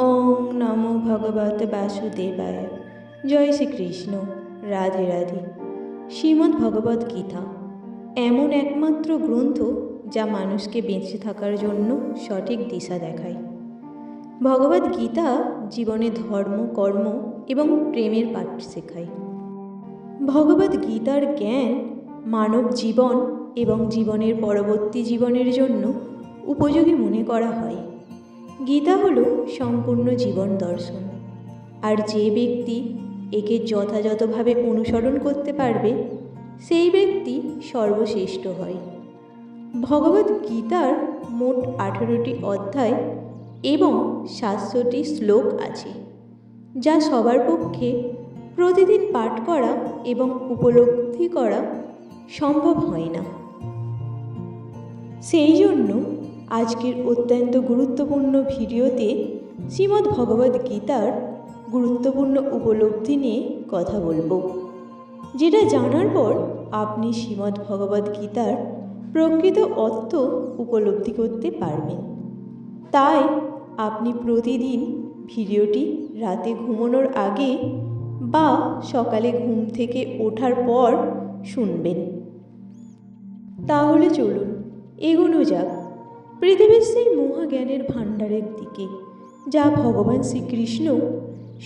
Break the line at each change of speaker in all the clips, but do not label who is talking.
ওং নমো ভগবতে বাসুদেবায়। জয় শ্রীকৃষ্ণ। রাধে রাধে। শ্রীমদ্ ভগবদ্ গীতা এমন একমাত্র গ্রন্থ যা মানুষকে বেঁচে থাকার জন্য সঠিক দিশা দেখায়। ভগবদ্ গীতা জীবনে ধর্ম, কর্ম এবং প্রেমের পাঠ শেখায়। ভগবদ্ গীতার জ্ঞান মানব জীবন এবং জীবনের পরবর্তী জীবনের জন্য উপযোগী মনে করা হয়। গীতা হল সম্পূর্ণ জীবন দর্শন, আর যে ব্যক্তি একে যথাযথভাবে অনুসরণ করতে পারবে সেই ব্যক্তি সর্বশ্রেষ্ঠ হয়। ভগবদ্ গীতার মোট 18টি অধ্যায় এবং 700টি শ্লোক আছে, যা সবার পক্ষে প্রতিদিন পাঠ করা এবং উপলব্ধি করা সম্ভব হয় না। সেই জন্য আজকের অত্যন্ত গুরুত্বপূর্ণ ভিডিওতে শ্রীমদ্ ভগবদ্ গীতার গুরুত্বপূর্ণ উপলব্ধি নিয়ে কথা বলবো, যেটা জানার পর আপনি শ্রীমদ্ ভগবদ্ গীতার প্রকৃত অর্থ উপলব্ধি করতে পারবেন। তাই আপনি প্রতিদিন ভিডিওটি রাতে ঘুমানোর আগে বা সকালে ঘুম থেকে ওঠার পর শুনবেন। তাহলে চলুন এগোনো যাক পৃথিবীর সেই মহাজ্ঞানের ভাণ্ডারের দিকে, যা ভগবান শ্রীকৃষ্ণ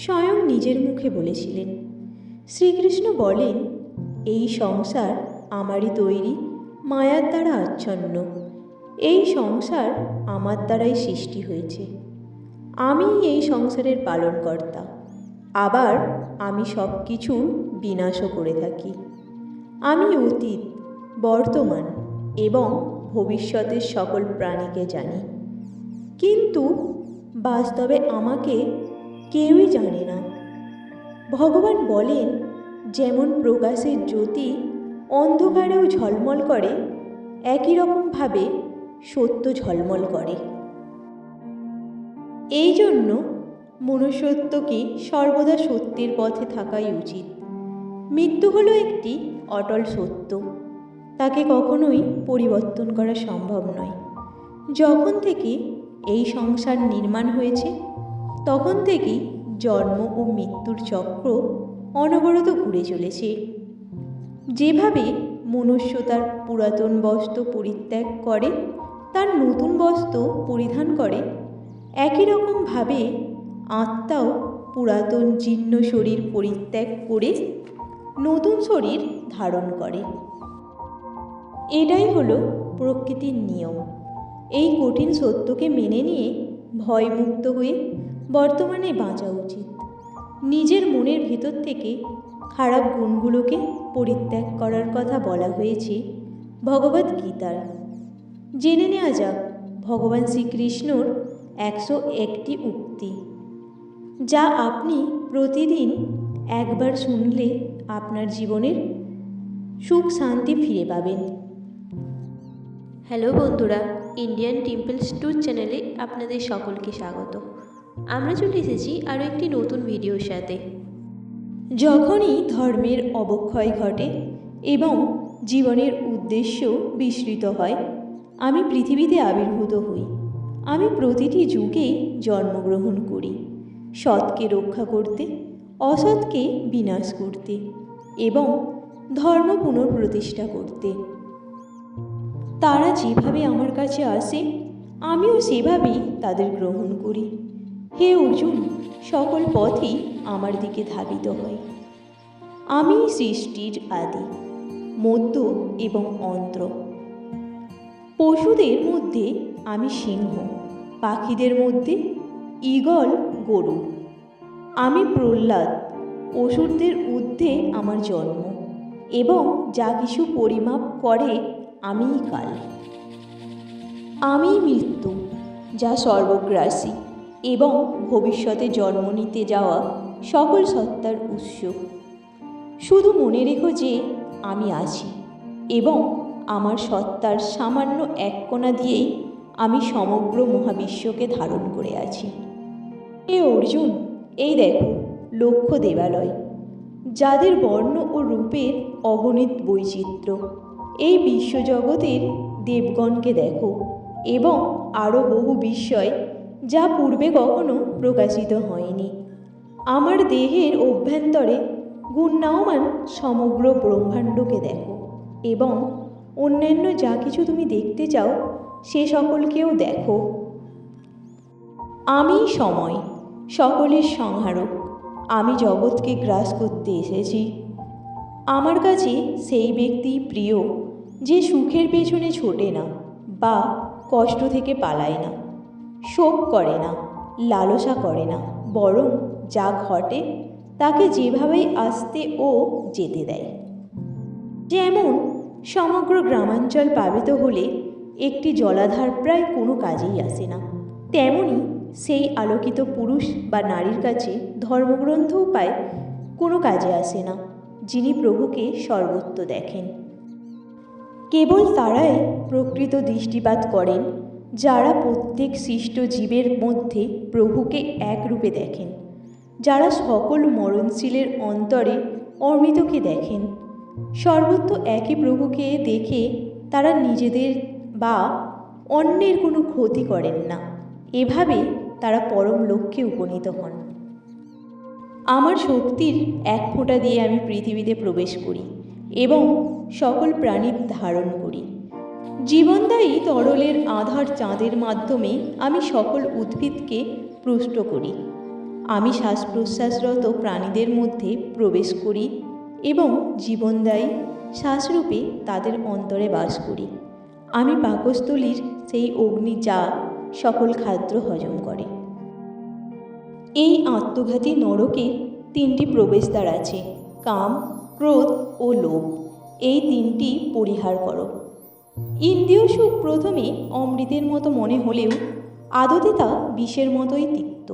স্বয়ং নিজের মুখে বলেছিলেন। শ্রীকৃষ্ণ বলেন, এই সংসার আমারই তৈরি, মায়ার দ্বারা আচ্ছন্ন। এই সংসার আমার দ্বারাই সৃষ্টি হয়েছে। আমি এই সংসারের পালনকর্তা, আবার আমি সব কিছু বিনাশও করে থাকি। আমি অতীত, বর্তমান এবং ভবিষ্যতের সকল প্রাণীকে জানি, কিন্তু বাস্তবে আমাকে কেউই জানে না। ভগবান বলেন, যেমন প্রকাশের জ্যোতি অন্ধকারেও ঝলমল করে, একই রকমভাবে সত্য ঝলমল করে। এই জন্য মনুষ্যত্বকে সর্বদা সত্যের পথে থাকাই উচিত। মৃত্যু হলো একটি অটল সত্য, তাকে কখনোই পরিবর্তন করা সম্ভব নয়। যখন থেকে এই সংসার নির্মাণ হয়েছে তখন থেকেই জন্ম ও মৃত্যুর চক্র অনবরত ঘুরে চলেছে। যেভাবে মনুষ্য তার পুরাতন বস্ত্র পরিত্যাগ করে তার নতুন বস্ত্র পরিধান করে, একই রকমভাবে আত্মাও পুরাতন জীর্ণ শরীর পরিত্যাগ করে নতুন শরীর ধারণ করে। এটাই হলো প্রকৃতির নিয়ম। এই কঠিন সত্যকে মেনে নিয়ে ভয়মুক্ত হয়ে বর্তমানে বাঁচা উচিত। নিজের মনের ভেতর থেকে খারাপ গুণগুলোকে পরিত্যাগ করার কথা বলা হয়েছে ভগবদ্ গীতায়। জেনে নেওয়া যাক ভগবান শ্রীকৃষ্ণর 101টি উক্তি, যা আপনি প্রতিদিন একবার শুনলে আপনার জীবনের সুখ শান্তি ফিরে পাবেন।
হ্যালো বন্ধুরা, ইন্ডিয়ান টেম্পলস ট্যুর চ্যানেলে আপনাদের সকলকে স্বাগত। আমরা চলে এসেছি আরও একটি নতুন ভিডিওর সাথে।
যখনই ধর্মের অবক্ষয় ঘটে এবং জীবনের উদ্দেশ্য বিস্মৃত হয়, আমি পৃথিবীতে আবির্ভূত হই। আমি প্রতিটি যুগেই জন্মগ্রহণ করি, সৎকে রক্ষা করতে, অসৎকে বিনাশ করতে এবং ধর্ম পুনঃপ্রতিষ্ঠা করতে। তারা যেভাবে আমার কাছে আসে আমিও সেভাবেই তাদের গ্রহণ করি। হে অর্জুন, সকল পথই আমার দিকে ধাবিত হয়। আমি সৃষ্টির আদি, মধ্য এবং অন্ত। পশুদের মধ্যে আমি সিংহ, পাখিদের মধ্যে ঈগল, গরু। আমি প্রহ্লাদ, অসুরদের ঊর্ধ্বে আমার জন্ম, এবং যা কিছু পরিমাপ করে আমিই কাল। আমি মৃত্যু, যা সর্বগ্রাসী এবং ভবিষ্যতে জন্ম নিতে যাওয়া সকল সত্তার উৎস। শুধু মনে রেখো যে আমি আছি এবং আমার সত্তার সামান্য এক কণা দিয়েই আমি সমগ্র মহাবিশ্বকে ধারণ করে আছি। হে অর্জুন, এই দেখো লক্ষ দেবালয়, যাদের বর্ণ ও রূপের অগণিত বৈচিত্র্য। এই বিশ্বজগতের দেবগণকে দেখো এবং আরও বহু বিস্ময় যা পূর্বে কখনো প্রকাশিত হয়নি। আমার দেহের অভ্যন্তরে গুণায়মান সমগ্র ব্রহ্মাণ্ডকে দেখো এবং অন্যান্য যা কিছু তুমি দেখতে চাও সে সকলকেও দেখো। আমি সময়, সকলের সংহারক। আমি জগৎকে গ্রাস করতে এসেছি। আমার কাছে সেই ব্যক্তি প্রিয় যে সুখের পেছনে ছোটে না বা কষ্ট থেকে পালায় না, শোক করে না, লালসা করে না, বরং যা ঘটে তাকে যেভাবেই আসতে ও যেতে দেয়। যেমন সমগ্র গ্রামাঞ্চল প্লাবিত হলে একটি জলাধার প্রায় কোনো কাজেই আসে না, তেমনি সেই আলোকিত পুরুষ বা নারীর কাছে ধর্মগ্রন্থ উপায় কোনো কাজে আসে না, যিনি প্রভুকে সর্বত্র দেখেন। কেবল তারাই প্রকৃত দৃষ্টিপাত করেন যারা প্রত্যেক সৃষ্ট জীবের মধ্যে প্রভুকে একরূপে দেখেন, যারা সকল মরণশীলের অন্তরে অমৃতকে দেখেন। সর্বত্র একই প্রভুকে দেখে তারা নিজেদের বা অন্যের কোনো ক্ষতি করেন না। এভাবে তারা পরম লক্ষ্যে উপনীত হন। আমার শক্তির এক ফোঁটা দিয়ে আমি পৃথিবীতে প্রবেশ করি এবং সকল প্রাণীর ধারণ করি। জীবনদায়ী তরলের আধার চাঁদের মাধ্যমে আমি সকল উদ্ভিদকে পুষ্ট করি। আমি শ্বাস প্রশ্বাসরত প্রাণীদের মধ্যে প্রবেশ করি এবং জীবনদায়ী শ্বাসরূপে তাদের অন্তরে বাস করি। আমি পাকস্থলীর সেই অগ্নি যা সকল খাদ্য হজম করে। এই আত্মঘাতী নরকে তিনটি প্রবেশদ্বার আছে, কাম, ক্রোধ ও লোভ। এই তিনটি পরিহার করো। ইন্দ্রিয় সুখ প্রথমে অমৃতের মতো মনে হলেও আদতে তা বিষের মতোই তিক্ত।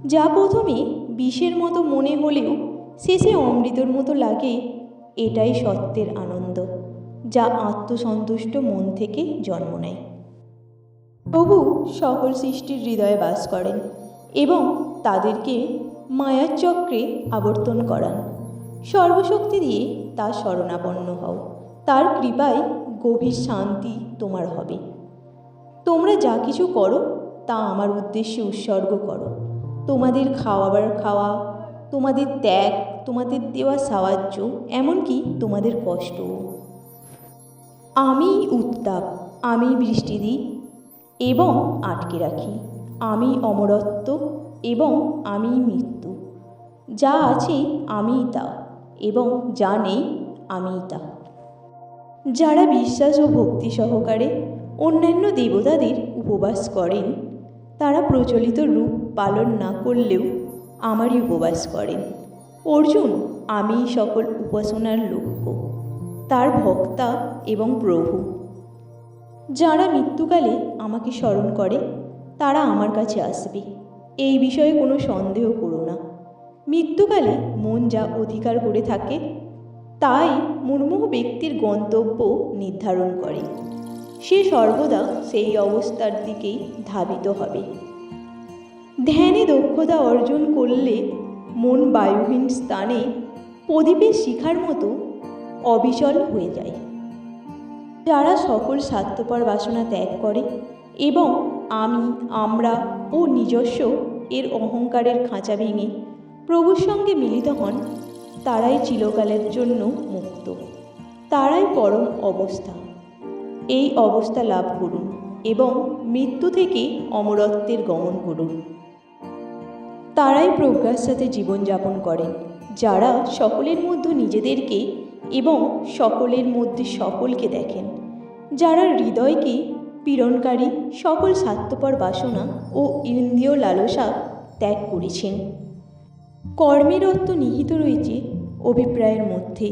যা প্রথমে বিষের মতো মনে হলেও শেষে অমৃতের মতো লাগে, এটাই সত্যের আনন্দ, যা আত্মসন্তুষ্ট মন থেকে জন্ম নেয়। প্রভু সকল সৃষ্টির হৃদয়ে বাস করেন এবং তাদেরকে মায়ার চক্রে আবর্তন করান। সর্বশক্তি দিয়ে তার শরণাপন্ন হও, তার কৃপায় গভীর শান্তি তোমার হবে। তোমরা যা কিছু করো তা আমার উদ্দেশ্যে উৎসর্গ করো। তোমাদের খাওয়া, তোমাদের ত্যাগ, তোমাদের দেওয়া সাহায্য, এমনকি তোমাদের কষ্টও। আমি উত্তাপ, আমি বৃষ্টি দিই এবং আটকে রাখি। আমি অমরত্ব এবং আমি মৃত্যু। যা আছে আমিই তা এবং যা নেই আমিই তা। যারা বিশ্বাস ও ভক্তি সহকারে অন্যান্য দেবতাদের উপবাস করেন, তারা প্রচলিত রূপ পালন না করলেও আমারই উপবাস করেন। অর্জুন আমিই সকল উপাসনার লক্ষ্য, তার ভক্তা এবং প্রভু। যারা মৃত্যুকালে আমাকে স্মরণ করে তারা আমার কাছে আসবে, এই বিষয়ে কোনো সন্দেহ করো না। মৃত্যুকালে মন যা অধিকার করে থাকে তাই মুমুক্ষু ব্যক্তির গন্তব্য নির্ধারণ করে। সে সর্বদা সেই অবস্থার দিকেই ধাবিত হবে। ধ্যানে দক্ষতা অর্জন করলে মন বায়ুহীন স্থানে প্রদীপের শিখার মতো অবিচল হয়ে যায়। যারা সকল স্বার্থপর বাসনা ত্যাগ করে এবং আমি, আমরা ও নিজস্ব এর অহংকারের খাঁচা ভেঙে প্রভুর সঙ্গে মিলিত হন, তারাই চিরকালের জন্য মুক্ত। তারাই পরম অবস্থা। এই অবস্থা লাভ করুন এবং মৃত্যু থেকে অমরত্বের গমন করুন। তারাই প্রজ্ঞার সাথে জীবনযাপন করেন, যারা সকলের মধ্যে নিজেদেরকে এবং সকলের মধ্যে সকলকে দেখেন, যারা হৃদয়কে পীড়নকারী সকল স্বার্থপর বাসনা ও ইন্দ্রিয় লালসা ত্যাগ করেছেন। কর্মের অর্থ নিহিত রয়েছে অভিপ্রায়ের মধ্যে।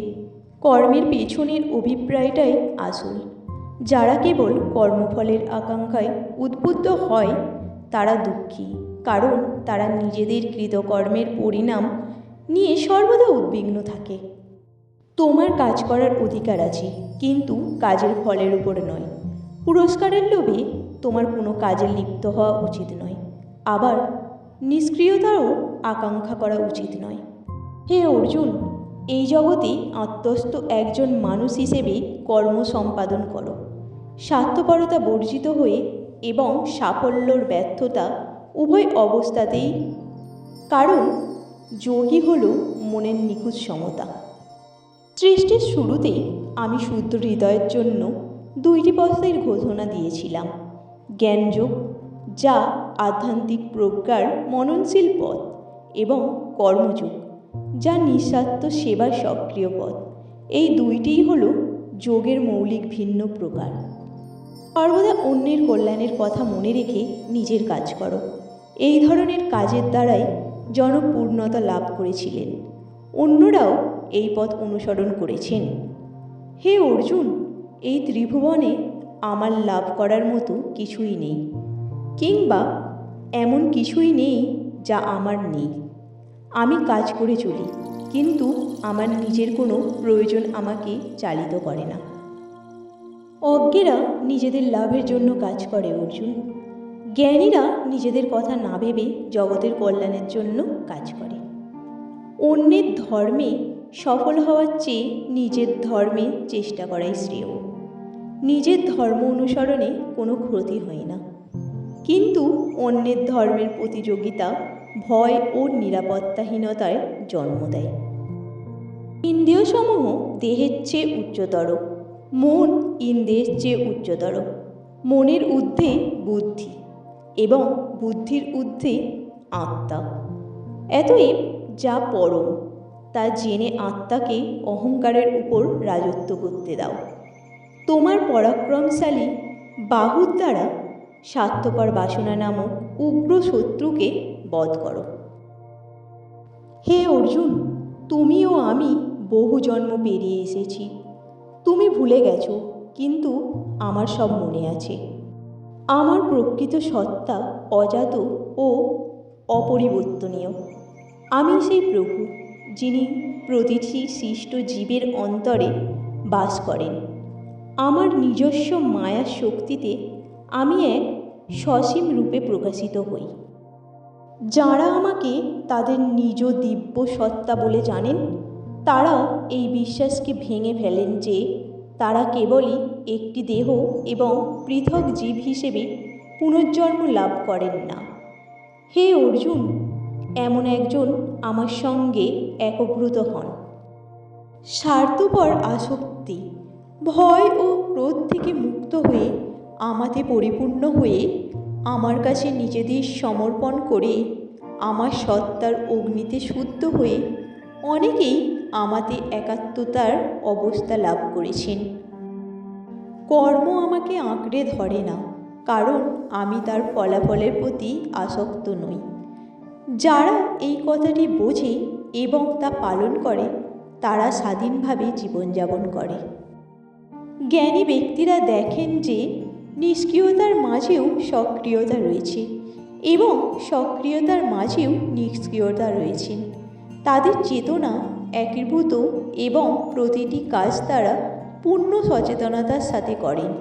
কর্মের পেছনের অভিপ্রায়টাই আসল। যারা কেবল কর্মফলের আকাঙ্ক্ষায় উদ্বুদ্ধ হয় তারা দুঃখী, কারণ তারা নিজেদের কৃতকর্মের পরিণাম নিয়ে সর্বদা উদ্বিগ্ন থাকে। তোমার কাজ করার অধিকার আছে, কিন্তু কাজের ফলের উপর নয়। পুরস্কারের লোভে তোমার কোনো কাজে লিপ্ত হওয়া উচিত নয়, আবার নিষ্ক্রিয়তারও আকাঙ্ক্ষা করা উচিত নয়। হে অর্জুন, এই জগতে আত্মস্থ একজন মানুষ হিসেবে কর্ম সম্পাদন করো। স্বার্থপরতা বর্জিত হয়ে এবং সাফল্যর ব্যর্থতা উভয় অবস্থাতেই, কারণ যোগই হলো মনের নিখুঁত সমতা। সৃষ্টির শুরুতেই আমি শুদ্ধ হৃদয়ের জন্য দুইটি পথের ঘোষণা দিয়েছিলাম: জ্ঞানযোগ, যা আধ্যাত্মিক প্রজ্ঞার মননশীল পথ, এবং কর্মযোগ, যা নিঃস্বার্থ সেবার সক্রিয় পথ। এই দুইটিই হলো যোগের মৌলিক ভিন্ন প্রকার। সর্বদা অন্যের কল্যাণের কথা মনে রেখে নিজের কাজ করো। এই ধরনের কাজের দ্বারাই জনপূর্ণতা লাভ করেছিলেন। অন্যরাও এই পথ অনুসরণ করেছেন। হে অর্জুন, এই ত্রিভুবনে আমার লাভ করার মতো কিছুই নেই, কিংবা এমন কিছুই নেই যা আমার নেই। আমি কাজ করে চলি, কিন্তু আমার নিজের কোনো প্রয়োজন আমাকে চালিত করে না। অজ্ঞেরা নিজেদের লাভের জন্য কাজ করে অর্জুন। জ্ঞানীরা নিজেদের কথা না ভেবে জগতের কল্যাণের জন্য কাজ করে। অন্যের ধর্মে সফল হওয়ার চেয়ে নিজের ধর্মে চেষ্টা করাই শ্রেয়। নিজের ধর্ম অনুসরণে কোনো ক্ষতি হয় না, কিন্তু অন্যের ধর্মের প্রতিযোগিতা ভয় ও নিরাপত্তাহীনতায় জন্ম দেয়। ইন্দ্রিয়সমূহ দেহের চেয়ে উচ্চতর, মন ইন্দ্রিয়ের চেয়ে উচ্চতর। মনের ঊর্ধ্বে বুদ্ধি এবং বুদ্ধির ঊর্ধ্বে আত্মা। অতএব যা পরম তা জেনে আত্মাকে অহংকারের উপর রাজত্ব করতে দাও। তোমার পরাক্রমশালী বাহুর দ্বারা স্বার্থপর বাসনা নামক উগ্র শত্রুকে বধ করো। হে অর্জুন, তুমি ও আমি বহু জন্ম পেরিয়ে এসেছি। তুমি ভুলে গেছো, কিন্তু আমার সব মনে আছে। আমার প্রকৃত সত্তা অজাত ও অপরিবর্তনীয়। আমি সেই প্রভু, যিনি প্রতিটি সৃষ্ট জীবের অন্তরে বাস করেন। আমার নিজস্ব মায়ার শক্তিতে আমি এক সসীম রূপে প্রকাশিত হই। যাঁরা আমাকে তাদের নিজ দিব্য সত্তা বলে জানেন, তারা এই বিশ্বাসকে ভেঙে ফেলেন যে তারা কেবলই একটি দেহ এবং পৃথক জীব হিসেবে পুনর্জন্ম লাভ করেন না। হে অর্জুন, এমন একজন আমার সঙ্গে একীভূত হন। স্বার্থপর আসক্তি, ভয় ও ক্রোধ থেকে মুক্ত হয়ে আমাতে পরিপূর্ণ হয়ে আমার কাছে নিজেদের সমর্পণ করে আমার সত্তার অগ্নিতে শুদ্ধ হয়ে অনেকেই আমাতে একাত্মতার অবস্থা লাভ করেছেন। কর্ম আমাকে আঁকড়ে ধরে না, কারণ আমি তার ফলাফলের প্রতি আসক্ত নই। যারা এই কথাটি বোঝে এবং তা পালন করে, তারা স্বাধীনভাবে জীবনযাপন করে। জ্ঞানী ব্যক্তিরা দেখেন যে নিষ্ক্রিয়তার মাঝেও সক্রিয়তা রয়েছে এবং সক্রিয়তার মাঝেও নিষ্ক্রিয়তা রয়েছেন। তাদের চেতনা একীভূত এবং প্রতিটি কাজ তারা পূর্ণ সচেতনতার সাথে করেন।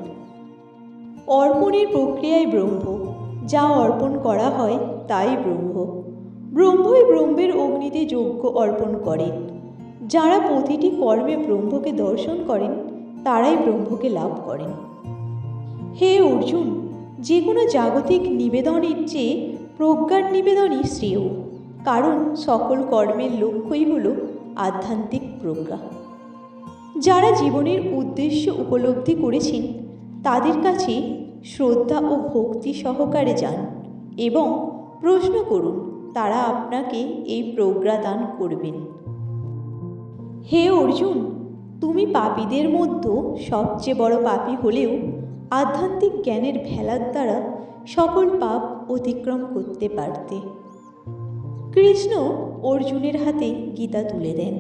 অর্পণের প্রক্রিয়ায় ব্রহ্ম, যা অর্পণ করা হয় তাই ব্রহ্ম। ব্রহ্মই ব্রহ্মের অগ্নিতে যজ্ঞ অর্পণ করেন। যারা প্রতিটি কর্মে ব্রহ্মকে দর্শন করেন, তারাই ব্রহ্মকে লাভ করেন। হে অর্জুন, যে কোনো জাগতিক নিবেদনের চেয়ে প্রজ্ঞার নিবেদনই শ্রেয়, কারণ সকল কর্মের লক্ষ্যই হল আধ্যাত্মিক প্রজ্ঞা। যারা জীবনের উদ্দেশ্য উপলব্ধি করেছেন, তাদের কাছে শ্রদ্ধা ও ভক্তি সহকারে যান এবং প্রশ্ন করুন, তারা আপনাকে এই প্রজ্ঞা দান করবেন। হে অর্জুন, তুমি পাপীদের মধ্যে সবচেয়ে বড় পাপী হলেও আধ্যাত্মিক জ্ঞানের ভেলার দ্বারা সকল পাপ অতিক্রম করতে পারতে। কৃষ্ণ অর্জুনের হাতে গীতা তুলে দেন।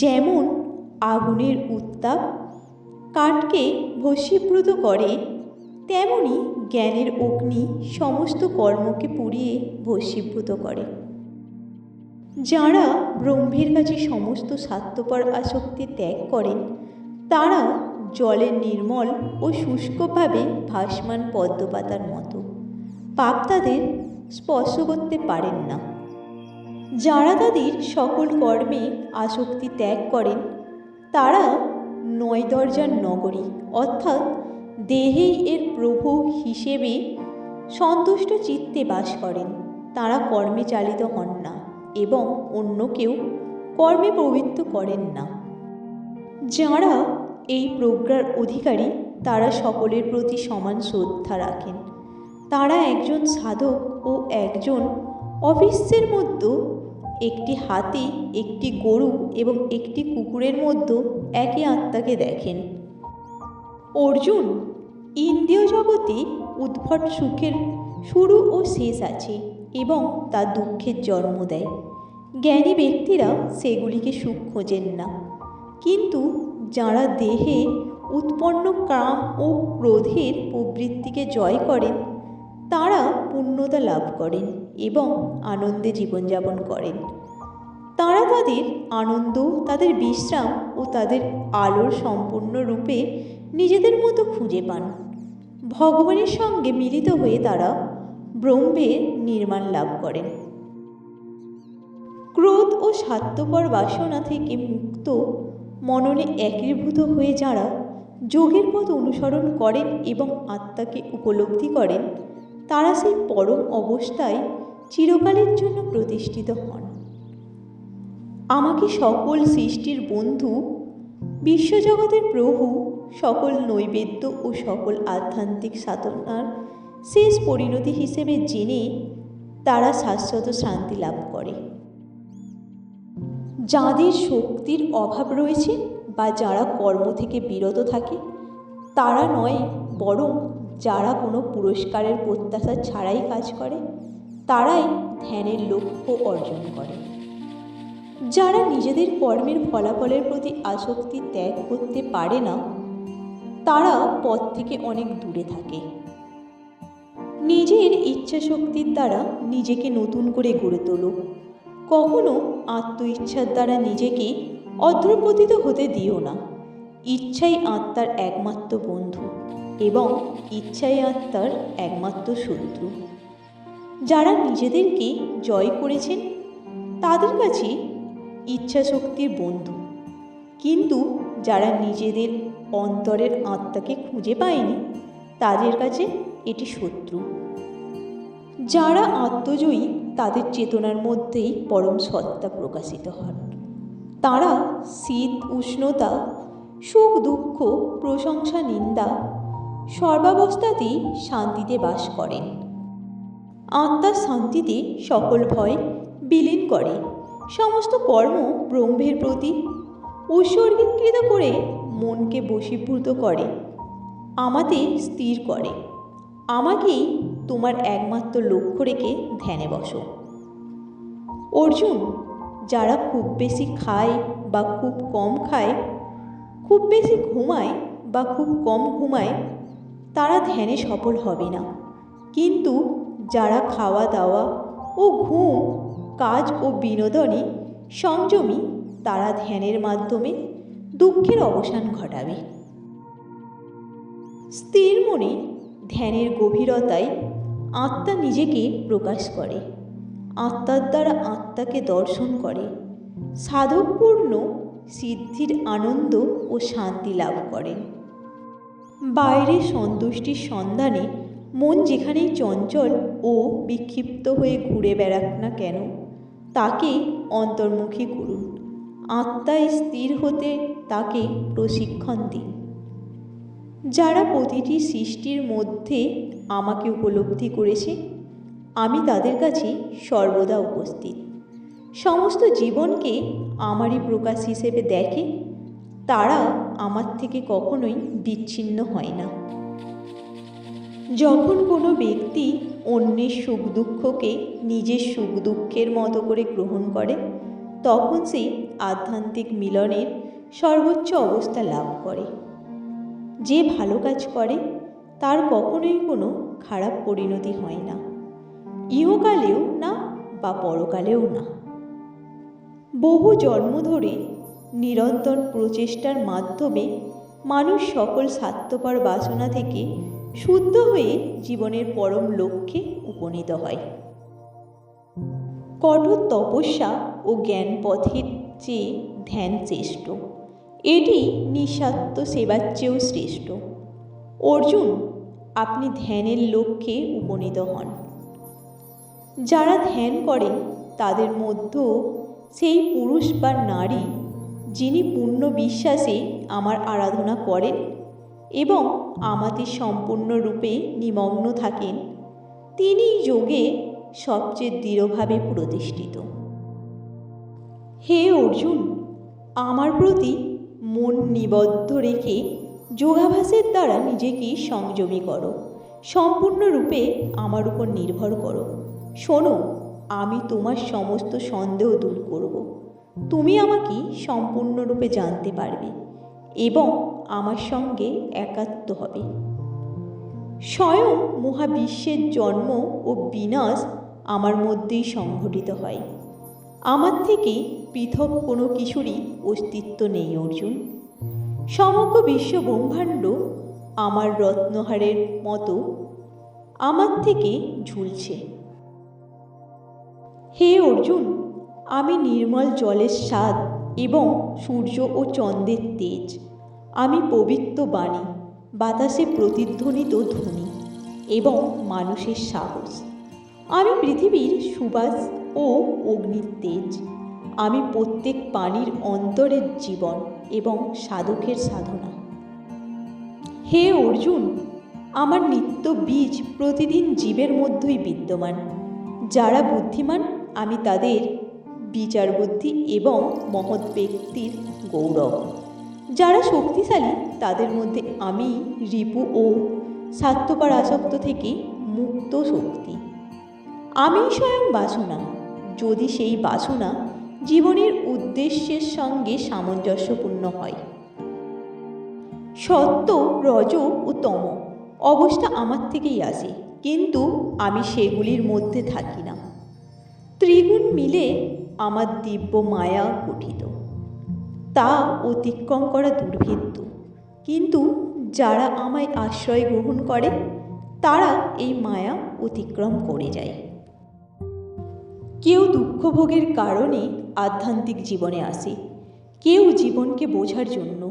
যেমন আগুনের উত্তাপ কাঠকে ভস্মীভূত করে, তেমনি জ্ঞানের অগ্নি সমস্ত কর্মকে পুড়িয়ে ভস্মীভূত করে। যাঁরা ব্রহ্মের কাছে সমস্ত স্বার্থপর আসক্তি ত্যাগ করেন, তারা জলের নির্মল ও শুষ্কভাবে ভাসমান পদ্মপাতার মতো। পাপ তাদের স্পর্শ করতে পারেন না। যাঁরা তাদের সকল কর্মে আসক্তি ত্যাগ করেন, তারা 9 দরজার নগরী অর্থাৎ দেহেই এর প্রভু হিসেবে সন্তুষ্ট চিত্তে বাস করেন। তাঁরা কর্মে চালিত হন না এবং অন্যকেও কর্মে প্রবৃত্ত করেন না। যাঁরা এই প্রজ্ঞার অধিকারী তারা সকলের প্রতি সমান শ্রদ্ধা রাখেন। তারা একজন সাধক ও একজন অফিসের মধ্যে, একটি হাতি, একটি গরু এবং একটি কুকুরের মধ্যে একই আত্মাকে দেখেন। অর্জুন, ইন্দ্রিয় জগতে উদ্ভট সুখের শুরু ও শেষ আছে এবং তা দুঃখের জন্ম দেয়। জ্ঞানী ব্যক্তিরা সেগুলিকে সুখ খোঁজেন না, কিন্তু যাঁরা দেহে উৎপন্ন কাম ও ক্রোধের প্রবৃত্তিকে জয় করেন তাঁরা পূর্ণতা লাভ করেন এবং আনন্দে জীবনযাপন করেন। তাঁরা তাদের আনন্দ, তাদের বিশ্রাম ও তাদের আলোর সম্পূর্ণরূপে নিজেদের মতো খুঁজে পান। ভগবানের সঙ্গে মিলিত হয়ে তারা ব্রহ্মের নির্মাণ লাভ করেন। ক্রোধ ও স্বার্থপর বাসনা থেকে মুক্ত মননে একীভূত হয়ে যাঁরা যোগের পথ অনুসরণ করেন এবং আত্মাকে উপলব্ধি করেন তারা সেই পরম অবস্থায় চিরকালের জন্য প্রতিষ্ঠিত হন। আমাকে সকল সৃষ্টির বন্ধু, বিশ্বজগতের প্রভু, সকল নৈবেদ্য ও সকল আধ্যাত্মিক সাধনার শেষ পরিণতি হিসেবে জেনে তারা শাশ্বত শান্তি লাভ করে। যাদের শক্তির অভাব রয়েছে বা যারা কর্ম থেকে বিরত থাকে তারা নয়, বরং যারা কোনো পুরস্কারের প্রত্যাশা ছাড়াই কাজ করে তারাই ধ্যানের লক্ষ্য অর্জন করে। যারা নিজেদের কর্মের ফলাফলের প্রতি আসক্তি ত্যাগ করতে পারে না তারা পথ থেকে অনেক দূরে থাকে। নিজের ইচ্ছা শক্তির দ্বারা নিজেকে নতুন করে গড়ে তোলো। কখনো আত্মইচ্ছার দ্বারা নিজেকে অধঃপতিত হতে দিও না। ইচ্ছাই আত্মার একমাত্র বন্ধু এবং ইচ্ছাই আত্মার একমাত্র শত্রু। যারা নিজেদেরকে জয় করেছেন তাদের কাছে ইচ্ছা শক্তির বন্ধু, কিন্তু যারা নিজেদের অন্তরের আত্মাকে খুঁজে পায়নি তাদের কাছে এটি শত্রু। যারা আত্মজয়ী তাদের চেতনার মধ্যেই পরম সত্তা প্রকাশিত হন। তারা শীত উষ্ণতা, সুখ দুঃখ, প্রশংসা নিন্দা সর্বাবস্থাতেই শান্তিতে বাস করেন। আত্মার শান্তিতে সকল ভয় বিলীন করে। সমস্ত কর্ম ব্রহ্মের প্রতি উৎসর্গীকৃত করে মনকে বশীভূত করে, আমাতে স্থির করে। আমাকেই তোমার একমাত্র লক্ষ্য রেখে ধ্যানে বসো। অর্জুন, যারা খুব বেশি খায় বা খুব কম খায়, খুব বেশি ঘুমায় বা খুব কম ঘুমায় তারা ধ্যানে সফল হবে না, কিন্তু যারা খাওয়া দাওয়া ও ঘুম, কাজ ও বিনোদনে সংযমী তারা ধ্যানের মাধ্যমে দুঃখের অবসান ঘটাবে। স্থির মনে ধ্যানের গভীরতায় আত্মা নিজেকে প্রকাশ করে। আত্মার দ্বারা আত্মাকে দর্শন করে সাধকপূর্ণ সিদ্ধির আনন্দ ও শান্তি লাভ করেন। বাইরে সন্তুষ্টির সন্ধানে মন যেখানেই চঞ্চল ও বিক্ষিপ্ত হয়ে ঘুরে বেড়াক না কেন তাকে অন্তর্মুখী করুন। আত্মায় স্থির হতে তাকে প্রশিক্ষণ দিন। যারা প্রতিটি সৃষ্টির মধ্যে আমাকে উপলব্ধি করেছে আমি তাদের কাছে সর্বদা উপস্থিত। সমস্ত জীবনকে আমারই প্রকাশ হিসেবে দেখে তারা আমার থেকে কখনোই বিচ্ছিন্ন হয় না। যখন কোনো ব্যক্তি অন্যের সুখ দুঃখকে নিজের সুখ দুঃখের মতো করে গ্রহণ করে তখন সে আধ্যাত্মিক মিলনের সর্বোচ্চ অবস্থা লাভ করে। যে ভালো কাজ করে তার কখনোই কোনো খারাপ পরিণতি হয় না, ইহকালেও না বা পরকালেও না। বহু জন্ম ধরে নিরন্তর প্রচেষ্টার মাধ্যমে মানুষ সকল স্বার্থপর বাসনা থেকে শুদ্ধ হয়ে জীবনের পরম লক্ষ্যে উপনীত হয়। কঠোর তপস্যা ও জ্ঞান পথের চেয়ে ধ্যান শ্রেষ্ঠ। এটি নিঃস্বার্থ সেবার চেয়েও শ্রেষ্ঠ। অর্জুন, আপনি ধ্যানের লক্ষ্যে উপনীত হন। যারা ধ্যান করেন তাদের মধ্যেও সেই পুরুষ বা নারী যিনি পূর্ণ বিশ্বাসে আমার আরাধনা করেন এবং আমাতে সম্পূর্ণরূপে নিমগ্ন থাকেন, তিনি যোগে সবচেয়ে দৃঢ়ভাবে প্রতিষ্ঠিত। হে অর্জুন, আমার প্রতি মন নিবদ্ধ রেখে যোগাভ্যাসের দ্বারা নিজেকে সংযমী করো, সম্পূর্ণরূপে আমার উপর নির্ভর করো। শোনো, আমি তোমার সমস্ত সন্দেহ দূর করব। তুমি আমাকে সম্পূর্ণরূপে জানতে পারবে এবং আমার সঙ্গে একাত্ম হবে। স্বয়ং মহাবিশ্বের জন্ম ও বিনাশ আমার মধ্যেই সংঘটিত হয়। আমার থেকে পৃথক কোনো কিছুরই অস্তিত্ব নেই অর্জুন। সমগ্র বিশ্ব ব্রহ্মাণ্ড আমার রত্নহারের মতো আমার থেকে ঝুলছে। হে অর্জুন, আমি নির্মল জলের স্বাদ এবং সূর্য ও চন্দ্রের তেজ। আমি পবিত্র বাণী, বাতাসে প্রতিধ্বনিত ধ্বনি এবং মানুষের সাহস। আমি পৃথিবীর সুবাস ও অগ্নির তেজ। আমি প্রত্যেক প্রাণীর অন্তরের জীবন এবং সাধকের সাধনা। হে অর্জুন, আমার নিত্য বীজ প্রতিদিন জীবের মধ্যেই বিদ্যমান। যারা বুদ্ধিমান আমি তাদের বিচার বুদ্ধি এবং মহৎ ব্যক্তির গৌরব। যারা শক্তিশালী তাদের মধ্যে আমি রিপু ও স্বার্থপর আসক্ত থেকে মুক্ত শক্তি। আমি স্বয়ং বাসনা, যদি সেই বাসনা জীবনের উদ্দেশ্যের সঙ্গে সামঞ্জস্যপূর্ণ হয়। সত্য, রজ ও তম অবস্থা আমার থেকেই আসে, কিন্তু আমি সেগুলির মধ্যে থাকি না। ত্রিগুণ মিলে আমার দিব্য মায়া গঠিত, তা অতিক্রম করা দুর্ভেদ্য। কিন্তু যারা আমায় আশ্রয় গ্রহণ করে তারা এই মায়া অতিক্রম করে যায়। কেউ দুঃখভোগের কারণে আধ্যাত্মিক জীবনে আসে, কেউ জীবনকে বোঝার জন্য,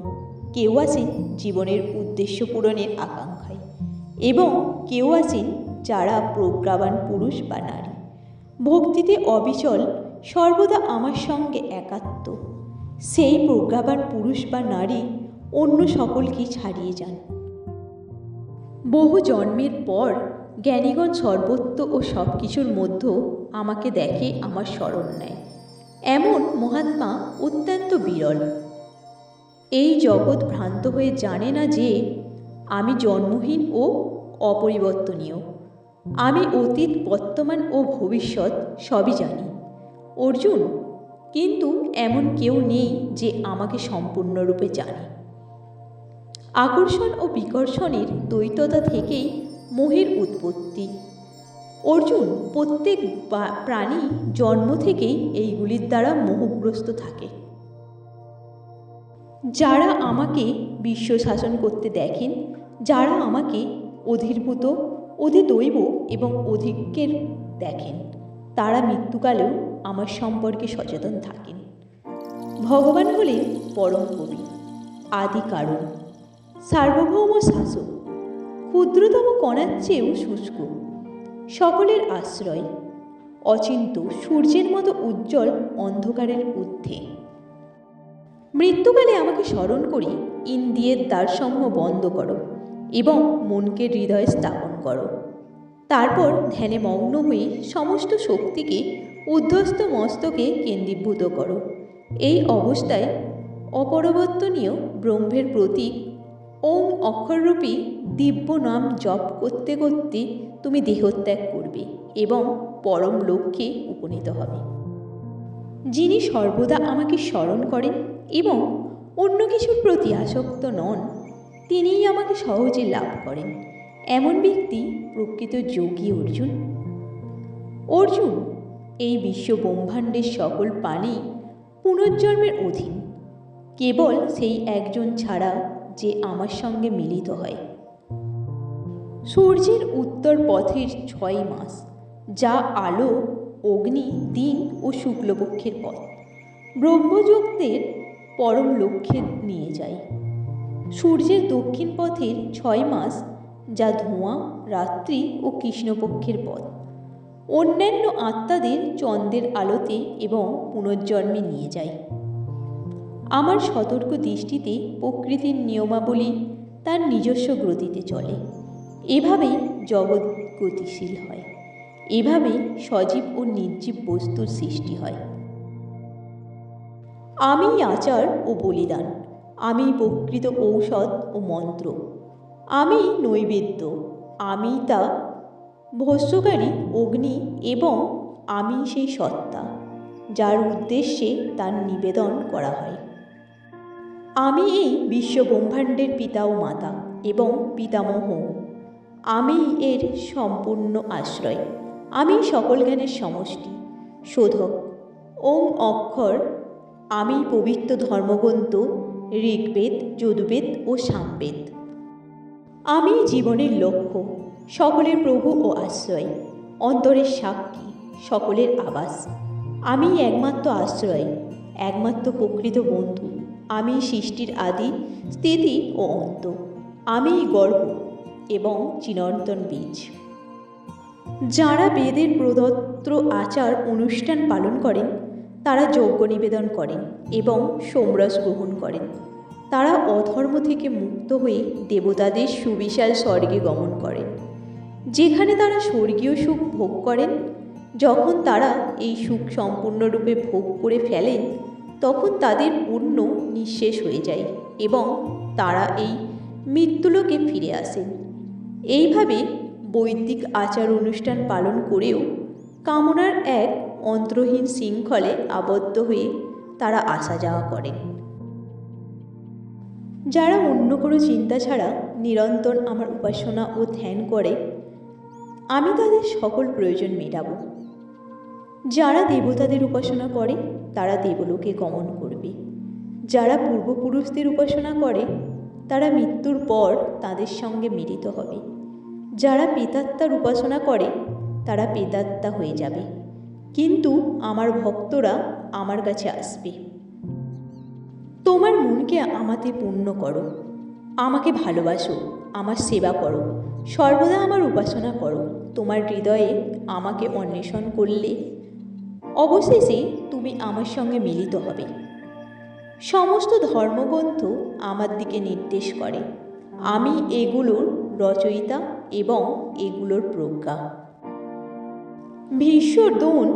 কেউ আসেন জীবনের উদ্দেশ্য পূরণের আকাঙ্ক্ষায়, এবং কেউ আসেন যারা প্রজ্ঞাবান পুরুষ বা নারী, ভক্তিতে অবিচল, সর্বদা আমার সঙ্গে একাত্ম। সেই প্রজ্ঞাবান পুরুষ বা নারী অন্য সকলকে ছাড়িয়ে যান। বহু জন্মের পর জ্ঞানীগণ সর্বত্র ও সব কিছুর মধ্যেও আমাকে দেখে আমার শরণ নেয়। এমন মহাত্মা অত্যন্ত বিরল। এই জগৎ ভ্রান্ত হয়ে জানে না যে আমি জন্মহীন ও অপরিবর্তনীয়। আমি অতীত, বর্তমান ও ভবিষ্যৎ সবই জানি অর্জুন, কিন্তু এমন কেউ নেই যে আমাকে সম্পূর্ণরূপে জানে। আকর্ষণ ও বিকর্ষণের দ্বৈততা থেকেই মোহের উৎপত্তি। অর্জুন, প্রত্যেক প্রাণী জন্ম থেকেই এইগুলির দ্বারা মোহগ্রস্ত থাকে। যারা আমাকে বিশ্ব শাসন করতে দেখেন, যারা আমাকে অধিভূত, অধিদৈব এবং অধিজ্ঞের দেখেন, তারা মৃত্যুকালেও আমার সম্পর্কে সচেতন থাকেন। ভগবান হলেন পরম কবি, আদি কারণ, সার্বভৌম শাসক, ক্ষুদ্রতম কণার চেয়েও শুষ্ক, সকলের আশ্রয়, অচিন্ত সূর্যের মতো উজ্জ্বল, অন্ধকারের ঊর্ধ্বে। মৃত্যুকালে আমাকে স্মরণ করে ইন্দ্রিয়ের দ্বারসমূহ বন্ধ করো এবং মনকে হৃদয়ে স্থাপন করো। তারপর ধ্যানে মগ্ন হয়ে সমস্ত শক্তিকে ঊর্ধ্বস্থ মস্তকে কেন্দ্রীভূত করো। এই অবস্থায় অপরিবর্তনীয় ব্রহ্মের প্রতীক ওম অক্ষররূপী দিব্য নাম জপ করতে করতে তুমি দেহত্যাগ করবে এবং পরম লক্ষ্যে উপনীত হবে। যিনি সর্বদা আমাকে স্মরণ করেন এবং অন্য কিছুর প্রতি আসক্ত নন, তিনিই আমাকে সহজে লাভ করেন। এমন ব্যক্তি প্রকৃত যোগী অর্জুন। অর্জুন, এই বিশ্ব ব্রহ্মাণ্ডের সকল প্রাণী পুনর্জন্মের অধীন, কেবল সেই একজন ছাড়া যে আমার সঙ্গে মিলিত হয়। সূর্যের উত্তর পথের 6 মাস, যা আলো, অগ্নি, দিন ও শুক্লপক্ষের পথ, ব্রহ্মযোগদের পরম লক্ষ্যে নিয়ে যায়।
সূর্যের দক্ষিণ পথের 6 মাস, যা ধোঁয়া, রাত্রি ও কৃষ্ণপক্ষের পথ। অন্যান্য আত্মাদের চন্দ্রের আলোতে এবং পুনর্জন্মে নিয়ে যায়। আমার সতর্ক দৃষ্টিতে প্রকৃতির নিয়মাবলী তার নিজস্ব গতিতে চলে। এভাবেই জগৎ গতিশীল হয়। এভাবেই সজীব ও নির্জীব বস্তুর সৃষ্টি হয়। আমি আচার ও বলিদান, আমি প্রকৃত ঔষধ ও মন্ত্র, আমি নৈবেদ্য, আমি তা ভস্যকারী অগ্নি এবং আমি সেই সত্তা যার উদ্দেশ্যে তার নিবেদন করা হয়। আমি এই বিশ্বব্রহ্মাণ্ডের পিতা ও মাতা এবং পিতামহ। আমি এর সম্পূর্ণ আশ্রয়। আমি সকল জ্ঞানের সমষ্টি, শোধক, ওং অক্ষর। আমি পবিত্র ধর্মগ্রন্থ ঋগ্বেদ, যজুর্বেদ ও সামবেদ। আমি জীবনের লক্ষ্য, সকলের প্রভু ও আশ্রয়, অন্তরের সাক্ষী, সকলের আবাস। আমি একমাত্র আশ্রয়, একমাত্র প্রকৃত বন্ধু। আমি সৃষ্টির আদি, স্থিতি ও অন্ত। আমি গর্ভ এবং চিরন্তন বীজ। যারা বেদের প্রদত্ত আচার অনুষ্ঠান পালন করেন, তারা যজ্ঞ নিবেদন করেন এবং সোমরস গ্রহণ করেন। তারা অধর্ম থেকে মুক্ত হয়ে দেবতাদের সুবিশাল স্বর্গে গমন করেন, যেখানে তারা স্বর্গীয় সুখ ভোগ করেন। যখন তারা এই সুখ সম্পূর্ণরূপে ভোগ করে ফেলেন, তখন তাদের পুণ্য নিঃশেষ হয়ে যায় এবং তারা এই মৃত্যুলোকে ফিরে আসেন। এইভাবে বৈদিক আচার অনুষ্ঠান পালন করেও কামনার এক অন্তহীন শৃঙ্খলে আবদ্ধ হয়ে তারা আসা যাওয়া করেন। যারা অন্য কোনো চিন্তা ছাড়া নিরন্তর আমার উপাসনা ও ধ্যান করে, আমি তাদের সকল প্রয়োজন মেটাব। যারা দেবতাদের উপাসনা করে, তারা দেবলোকে গমন করবে। যারা পূর্বপুরুষদের উপাসনা করে, তারা মৃত্যুর পর তাদের সঙ্গে মিলিত হবে। যারা প্রেতাত্মার উপাসনা করে, তারা প্রেতাত্মা হয়ে যাবে। কিন্তু আমার ভক্তরা আমার কাছে আসবে। তোমার মনকে আমাতে পূর্ণ করো, আমাকে ভালোবাসো, আমার সেবা করো, সর্বদা আমার উপাসনা করো। তোমার হৃদয়ে আমাকে অন্বেষণ করলে অবশেষে তুমি আমার সঙ্গে মিলিত হবে। সমস্ত ধর্মগ্রন্থ আমার দিকে নির্দেশ করে। আমি এগুলোর রচয়িতা এবং এগুলোর প্রজ্ঞা। ভীষ্ম, দ্রোণ,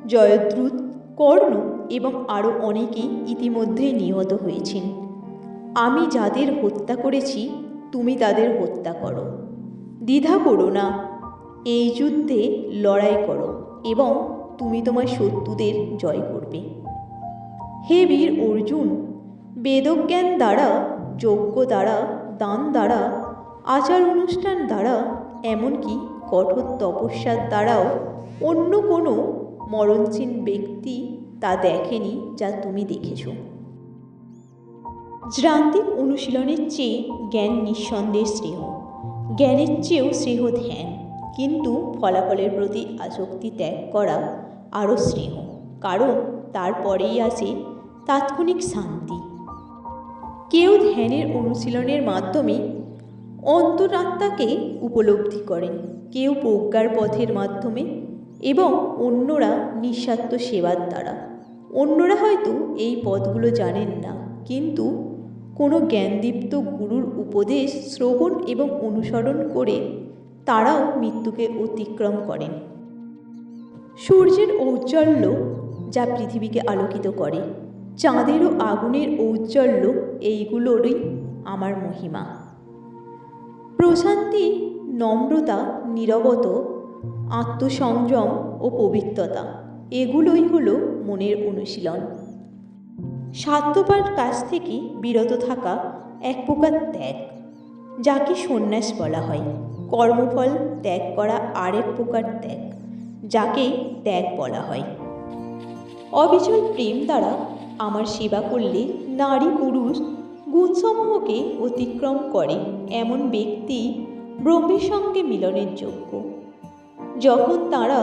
জয়দ্রথ, কর্ণ এবং আরও অনেকেই ইতিমধ্যেই নিহত হয়েছেন। আমি যাদের হত্যা করেছি, তুমি তাদের হত্যা করো। দ্বিধা করো না, এই যুদ্ধে লড়াই করো এবং তুমি তোমার শত্রুদের জয় করবে। হে বীর অর্জুন, বেদজ্ঞান দ্বারা, যজ্ঞ দ্বারা, দান দ্বারা, আচার অনুষ্ঠান দ্বারা, এমনকি কঠোর তপস্যার দ্বারাও অন্য কোনো মরণশীল ব্যক্তি তা দেখেনি যা তুমি দেখেছ। জ্ঞান্তিক অনুশীলনের চেয়ে জ্ঞান নিঃসন্দেহে শ্রেয়। জ্ঞানের চেয়েও শ্রেয় ধ্যান, কিন্তু ফলাফলের প্রতি আসক্তি ত্যাগ করা আরও শ্রেয়, কারণ তারপরেই আসে তাৎক্ষণিক শান্তি। কেউ ধ্যানের অনুশীলনের মাধ্যমে অন্তরাত্মাকে উপলব্ধি করেন, কেউ প্রজ্ঞার পথের মাধ্যমে এবং অন্যরা নিঃস্বার্থ সেবার দ্বারা। অন্যরা হয়তো এই পথগুলো জানেন না, কিন্তু কোনো জ্ঞানদীপ্ত গুরুর উপদেশ শ্রবণ এবং অনুসরণ করে তারাও মৃত্যুকে অতিক্রম করেন। সূর্যের ঔজ্জ্বল্য যা পৃথিবীকে আলোকিত করে, চাঁদের ও আগুনের ঔজ্জ্বল্য, এইগুলোরই আমার মহিমা। প্রশান্তি, নম্রতা, নীরবতা, আত্মসংযম ও পবিত্রতা, এগুলোই হলো মনের অনুশীলন। স্বার্থপর কাজ থেকে বিরত থাকা এক প্রকার ত্যাগ, যাকে সন্ন্যাস বলা হয়। কর্মফল ত্যাগ করা আরেক প্রকার ত্যাগ, যাকে ত্যাগ বলা হয়। অবিচল প্রেম দ্বারা আমার সেবা করলে নারী পুরুষ গুণসমূহকে অতিক্রম করে এমন ব্যক্তি ব্রহ্মের সঙ্গে মিলনের যোগ্য। যখন তারা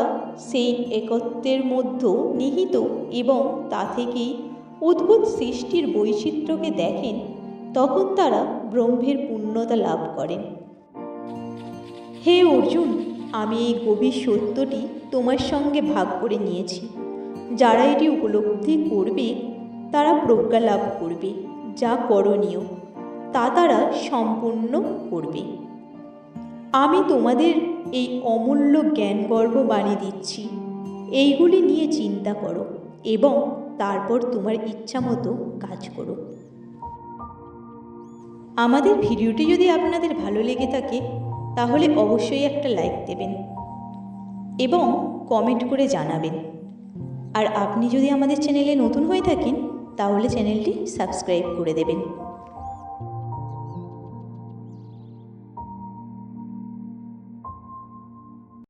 সেই একত্বের মধ্যে নিহিত এবং তা থেকেই উদ্ভূত সৃষ্টির বৈচিত্র্যকে দেখেন, তখন তারা ব্রহ্মের পূর্ণতা লাভ করেন। হে অর্জুন, আমি এই গভীর সত্যটি তোমার সঙ্গে ভাগ করে নিয়েছি। যারা এটি উপলব্ধি করবে তারা প্রজ্ঞা লাভ করবে, যা করণীয় তা তারা সম্পূর্ণ করবে। আমি তোমাদের এই অমূল্য জ্ঞানগর্ভ বাণী দিচ্ছি, এইগুলি নিয়ে চিন্তা করো এবং তারপর তোমার ইচ্ছা মতো কাজ করো। আমাদের ভিডিওটি যদি আপনাদের ভালো লেগে থাকে তাহলে অবশ্যই একটা লাইক দেবেন এবং কমেন্ট করে জানাবেন। আর আপনি যদি আমাদের চ্যানেলে নতুন হয়ে থাকেন তাহলে চ্যানেলটি সাবস্ক্রাইব করে দেবেন।